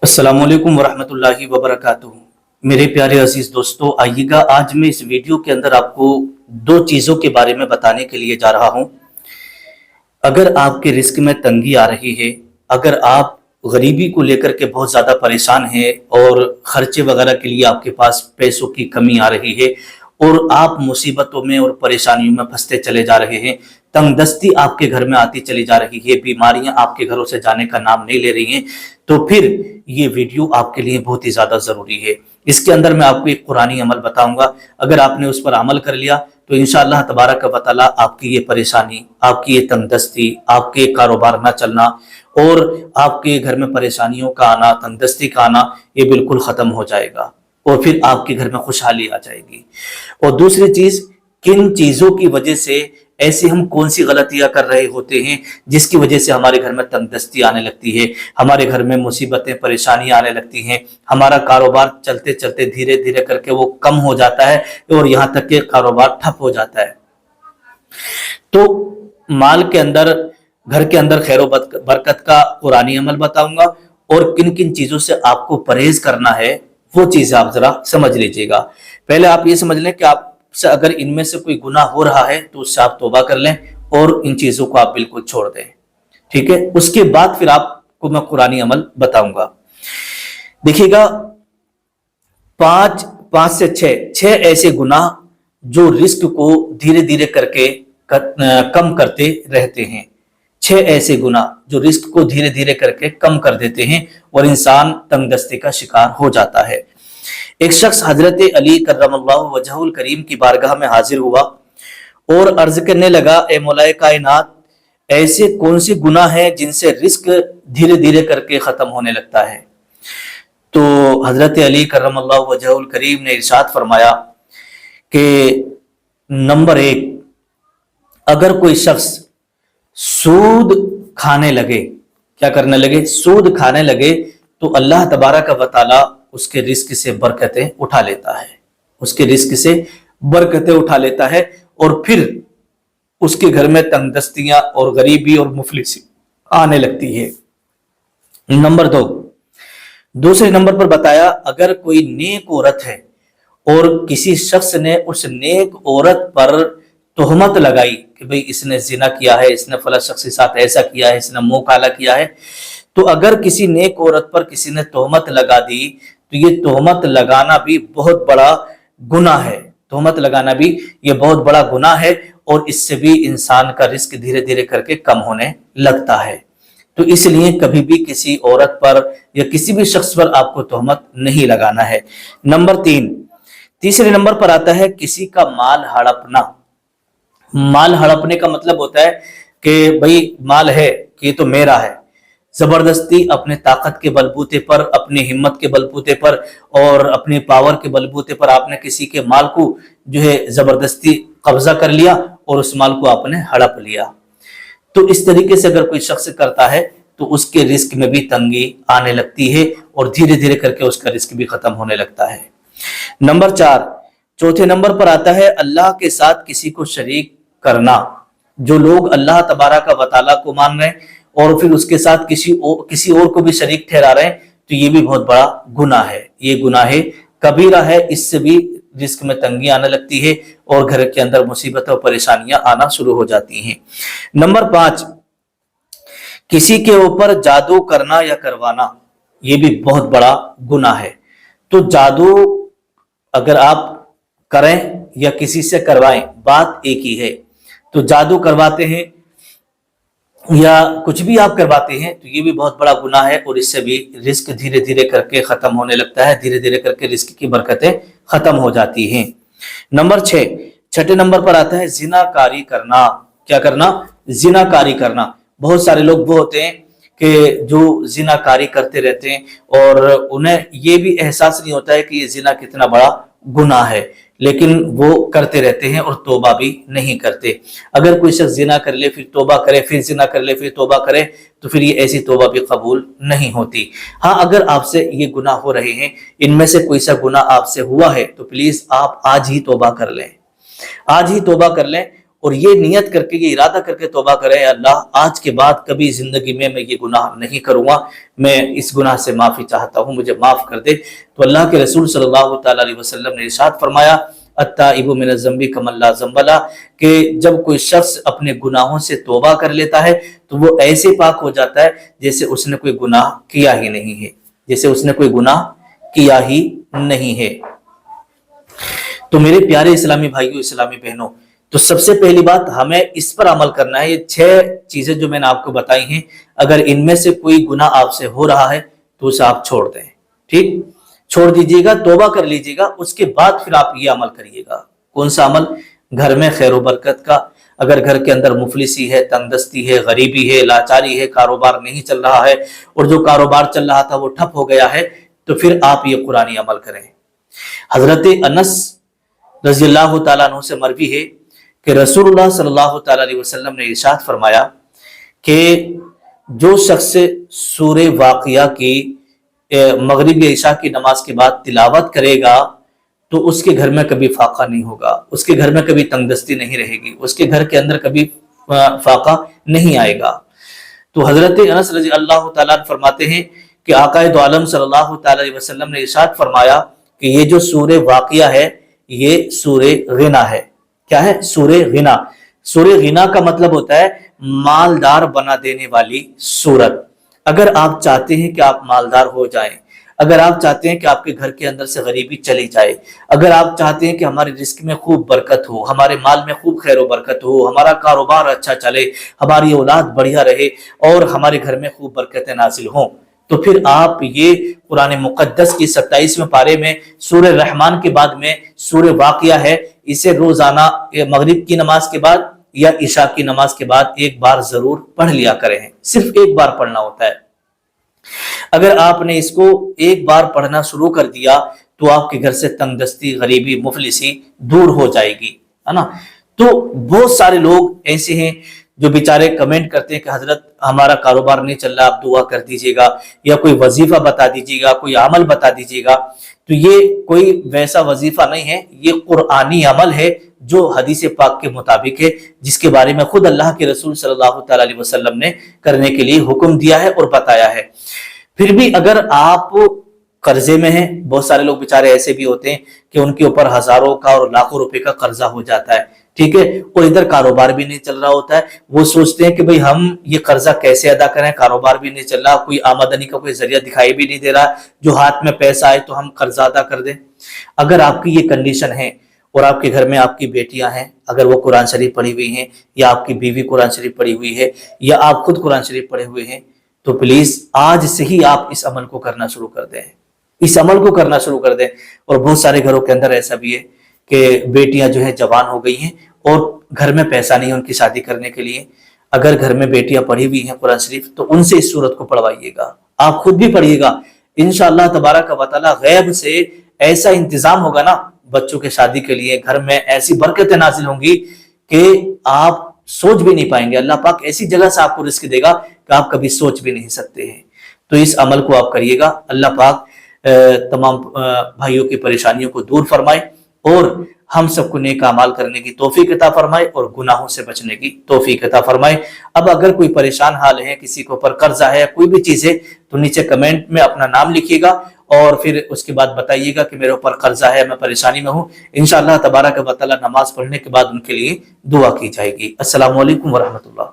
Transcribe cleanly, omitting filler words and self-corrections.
अस्सलामु अलैकुम वरहमतुल्लाहि वबरकातुहू। मेरे प्यारे अजीज दोस्तों, आइएगा आज मैं इस वीडियो के अंदर आपको दो चीज़ों के बारे में बताने के लिए जा रहा हूं। अगर आपके रिस्क में तंगी आ रही है, अगर आप गरीबी को लेकर के बहुत ज़्यादा परेशान हैं और खर्चे वगैरह के लिए आपके पास पैसों की कमी आ रही है और आप मुसीबतों में और परेशानियों में फंसते चले जा रहे हैं, तंगदस्ती आपके घर में आती चली जा रही है, बीमारियां आपके घरों से जाने का नाम नहीं ले रही हैं, तो फिर ये वीडियो आपके लिए बहुत ही ज़्यादा ज़रूरी है। इसके अंदर मैं आपको एक कुरानी अमल बताऊंगा। अगर आपने उस पर अमल कर लिया तो इंशाअल्लाह तबारक व तआला आपकी ये परेशानी, आपकी ये तंगदस्ती, आपके कारोबार ना चलना और आपके घर में परेशानियों का आना, तंगदस्ती का आना, ये बिल्कुल ख़त्म हो जाएगा और फिर आपके घर में खुशहाली आ जाएगी। और दूसरी चीज़, किन चीज़ों की वजह से, ऐसी हम कौन सी गलतियां कर रहे होते हैं जिसकी वजह से हमारे घर में तंगदस्ती आने लगती है, हमारे घर में मुसीबतें परेशानियां आने लगती हैं, हमारा कारोबार चलते चलते धीरे धीरे करके वो कम हो जाता है और यहाँ तक कि कारोबार ठप हो जाता है। तो माल के अंदर, घर के अंदर खैर बरकत का कुरानी अमल बताऊंगा और किन किन चीज़ों से आपको परहेज करना है वो चीज़ आप जरा समझ लीजिएगा। पहले आप ये समझ लें कि आपसे अगर इनमें से कोई गुनाह हो रहा है तो उससे आप तौबा कर लें और इन चीज़ों को आप बिल्कुल छोड़ दें, ठीक है। उसके बाद फिर आपको मैं कुरानी अमल बताऊंगा। देखिएगा, पांच से छह ऐसे गुनाह जो रिस्क को धीरे धीरे करके कम करते रहते हैं। 6 ऐसे गुनाह जो रिस्क को धीरे धीरे करके कम कर देते हैं और इंसान तंगदस्ती का शिकार हो जाता है। एक शख्स हजरत अली कर्रमल्लाहु वजहुल करीम की बारगाह में हाजिर हुआ और अर्ज करने लगा, ए मौलाए कायनात, ऐसे कौन से गुनाह हैं जिनसे रिस्क धीरे धीरे करके खत्म होने लगता है। तो हजरत अली कर्रमल्लाहु वजहुल करीम ने इरशाद फरमाया कि नंबर 1, अगर कोई शख्स सूद खाने लगे, क्या करने लगे, सूद खाने लगे, तो अल्लाह तबारक व तआला उसके रिस्क से बरकतें उठा लेता है, उसके रिस्क से बरकतें उठा लेता है और फिर उसके घर में तंगदस्तियां और गरीबी और मुफलिसी आने लगती है। नंबर 2, दूसरे नंबर पर बताया, अगर कोई नेक औरत है और किसी शख्स ने उस नेक औरत पर तोहमत लगाई कि भाई इसने जिना किया है, इसने फला शख्स के साथ ऐसा किया है, इसने मुंह काला किया है, तो अगर किसी नेक औरत पर किसी ने तोहमत लगा दी तो ये तोहमत लगाना भी बहुत बड़ा गुनाह है। तोहमत लगाना भी ये बहुत बड़ा गुनाह है और इससे भी इंसान का रिस्क धीरे धीरे करके कम होने लगता है। तो इसलिए कभी भी किसी औरत पर या किसी भी शख्स पर आपको तोहमत नहीं लगाना है। नंबर 3, तीसरे नंबर पर आता है किसी का माल हड़पना। माल हड़पने का मतलब होता है कि भाई माल है कि ये तो मेरा है, जबरदस्ती अपने ताकत के बलबूते पर, अपनी हिम्मत के बलबूते पर और अपने पावर के बलबूते पर आपने किसी के माल को जो है जबरदस्ती कब्जा कर लिया और उस माल को आपने हड़प लिया। तो इस तरीके से अगर कोई शख्स करता है तो उसके रिस्क में भी तंगी आने लगती है और धीरे धीरे करके उसका रिस्क भी खत्म होने लगता है। नंबर 4, चौथे नंबर पर आता है अल्लाह के साथ किसी को शरीक करना। जो लोग अल्लाह तबारक व तआला को मान रहे हैं और फिर उसके साथ किसी और को भी शरीक ठहरा रहे हैं, तो ये भी बहुत बड़ा गुनाह है। ये गुनाह कबीरा है, इससे भी रिस्क में तंगी आने लगती है और घर के अंदर मुसीबत और परेशानियां आना शुरू हो जाती हैं। नंबर 5, किसी के ऊपर जादू करना या करवाना, ये भी बहुत बड़ा गुनाह है। तो जादू अगर आप करें या किसी से करवाएं, बात एक ही है। तो जादू करवाते हैं या कुछ भी आप करवाते हैं तो ये भी बहुत बड़ा गुनाह है और इससे भी रिस्क धीरे धीरे करके खत्म होने लगता है, धीरे धीरे करके रिस्क की बरकतें खत्म हो जाती हैं। नंबर 6, छठे नंबर पर आता है जिनाकारी करना। क्या करना? जिनाकारी करना। बहुत सारे लोग वो होते हैं कि जो जिनाकारी करते रहते हैं और उन्हें ये भी एहसास नहीं होता है कि ये जिना कितना बड़ा गुनाह है, लेकिन वो करते रहते हैं और तौबा भी नहीं करते। अगर कोई शख्स जिना कर ले फिर तौबा करे, फिर जिना कर ले फिर तौबा करे, तो फिर ये ऐसी तौबा भी कबूल नहीं होती। हाँ, अगर आपसे ये गुनाह हो रहे हैं, इनमें से कोई सा गुनाह आपसे हुआ है, तो प्लीज आप आज ही तौबा कर लें, आज ही तौबा कर लें اور یہ نیت کر کے یہ ارادہ کر کے توبہ کریں اللہ آج کے بعد کبھی زندگی میں یہ گناہ نہیں کروں گا, میں اس گناہ سے معافی چاہتا ہوں, مجھے معاف کر دے. تو اللہ کے رسول صلی اللہ تعالیٰ علیہ وسلم نے ارشاد فرمایا التائب من الذنب کمن لا ذنب لہ, کہ جب کوئی شخص اپنے گناہوں سے توبہ کر لیتا ہے تو وہ ایسے پاک ہو جاتا ہے جیسے اس نے کوئی گناہ کیا ہی نہیں ہے, جیسے اس نے کوئی گناہ کیا ہی نہیں ہے. تو میرے پیارے اسلامی بھائیوں, اسلامی بہنوں, تو سب سے پہلی بات ہمیں اس پر عمل کرنا ہے. یہ 6 چیزیں جو میں نے آپ کو بتائی ہیں, اگر ان میں سے کوئی گناہ آپ سے ہو رہا ہے تو اسے آپ چھوڑ دیں, ٹھیک, چھوڑ دیجیے گا, توبہ کر لیجیے گا. اس کے بعد پھر آپ یہ عمل کریے گا. کون سا عمل؟ گھر میں خیر و برکت کا. اگر گھر کے اندر مفلسی ہے, تنگ دستی ہے, غریبی ہے, لاچاری ہے, کاروبار نہیں چل رہا ہے, اور جو کاروبار چل رہا تھا وہ ٹھپ ہو گیا ہے, تو پھر آپ یہ قرآنی عمل کریں. حضرت انس رضی اللہ تعالیٰ عنہ سے مروی ہے کہ رسول اللہ صلی اللہ تعالیٰ علیہ وسلم نے ارشاد فرمایا کہ جو شخص سورہ واقعہ کی مغرب یا عشاء کی نماز کے بعد تلاوت کرے گا تو اس کے گھر میں کبھی فاقہ نہیں ہوگا, اس کے گھر میں کبھی تنگ دستی نہیں رہے گی, اس کے گھر کے اندر کبھی فاقہ نہیں آئے گا. تو حضرت انس رضی اللہ تعالیٰ عنہ فرماتے ہیں کہ آقا دو عالم صلی اللہ تعالیٰ علیہ وسلم نے ارشاد فرمایا کہ یہ جو سورہ واقعہ ہے یہ سورہ غنا ہے. کیا ہے؟ سورہ غنا. سورہ غنا کا مطلب ہوتا ہے مالدار بنا دینے والی سورت. اگر آپ چاہتے ہیں کہ آپ مالدار ہو جائیں, اگر آپ چاہتے ہیں کہ آپ کے گھر کے اندر سے غریبی چلی جائے, اگر آپ چاہتے ہیں کہ ہمارے رزق میں خوب برکت ہو, ہمارے مال میں خوب خیر و برکت ہو, ہمارا کاروبار اچھا چلے, ہماری اولاد بڑھیا رہے اور ہمارے گھر میں خوب برکتیں نازل ہوں, تو پھر آپ یہ قرآن مقدس کی 27ویں پارے میں سورہ رحمان کے بعد میں سورہ واقعہ ہے, اسے روزانہ مغرب کی نماز کے بعد یا عشاء کی نماز کے بعد ایک بار ضرور پڑھ لیا کریں. صرف ایک بار پڑھنا ہوتا ہے. اگر آپ نے اس کو ایک بار پڑھنا شروع کر دیا تو آپ کے گھر سے تنگ دستی, غریبی, مفلسی دور ہو جائے گی, ہے نا. تو بہت سارے لوگ ایسے ہیں جو بیچارے کمنٹ کرتے ہیں کہ حضرت ہمارا کاروبار نہیں چل رہا, آپ دعا کر دیجیے گا, یا کوئی وظیفہ بتا دیجیے گا, کوئی عمل بتا دیجیے گا. تو یہ کوئی ویسا وظیفہ نہیں ہے, یہ قرآنی عمل ہے جو حدیث پاک کے مطابق ہے, جس کے بارے میں خود اللہ کے رسول صلی اللہ تعالیٰ علیہ وسلم نے کرنے کے لیے حکم دیا ہے اور بتایا ہے. پھر بھی اگر آپ قرضے میں ہیں, بہت سارے لوگ بیچارے ایسے بھی ہوتے ہیں کہ ان کے اوپر ہزاروں کا اور لاکھوں روپے کا قرضہ ہو جاتا ہے, ٹھیک ہے, اور ادھر کاروبار بھی نہیں چل رہا ہوتا ہے. وہ سوچتے ہیں کہ بھئی ہم یہ قرضہ کیسے ادا کریں, کاروبار بھی نہیں چل رہا, کوئی آمدنی کا کوئی ذریعہ دکھائی بھی نہیں دے رہا, جو ہاتھ میں پیسہ آئے تو ہم قرضہ ادا کر دیں. اگر آپ کی یہ کنڈیشن ہے اور آپ کے گھر میں آپ کی بیٹیاں ہیں, اگر وہ قرآن شریف پڑھی ہوئی ہیں, یا آپ کی بیوی قرآن شریف پڑھی ہوئی ہے, یا آپ خود قرآن شریف پڑھے ہوئے ہیں, تو پلیز آج سے ہی آپ اس عمل کو کرنا شروع کر دیں, اس عمل کو کرنا شروع کر دیں. اور بہت سارے گھروں کے اندر ایسا بھی ہے کہ بیٹیاں جو ہیں جوان ہو گئی ہیں اور گھر میں پیسہ نہیں ہے ان کی شادی کرنے کے لیے. اگر گھر میں بیٹیاں پڑھی ہوئی ہیں قرآن شریف تو ان سے اس سورت کو پڑھوائیے گا, آپ خود بھی پڑھیے گا. انشاءاللہ تبارک و تعالی غیب سے ایسا انتظام ہوگا نا بچوں کے شادی کے لیے, گھر میں ایسی برکتیں نازل ہوں گی کہ آپ سوچ بھی نہیں پائیں گے. اللہ پاک ایسی جگہ سے آپ کو رزق دے گا کہ آپ کبھی سوچ بھی نہیں سکتے ہیں. تو اس عمل کو آپ کریے گا. اللہ پاک تمام بھائیوں کی پریشانیوں کو دور فرمائے اور ہم سب کو نیک اعمال کرنے کی توفیق عطا فرمائے اور گناہوں سے بچنے کی توفیق عطا فرمائے. اب اگر کوئی پریشان حال ہے, کسی کے اوپر قرضہ ہے, کوئی بھی چیز ہے, تو نیچے کمنٹ میں اپنا نام لکھیے گا اور پھر اس کے بعد بتائیے گا کہ میرے اوپر قرضہ ہے, میں پریشانی میں ہوں. انشاءاللہ تبارک و تعالی نماز پڑھنے کے بعد ان کے لیے دعا کی جائے گی. السلام علیکم ورحمۃ اللہ.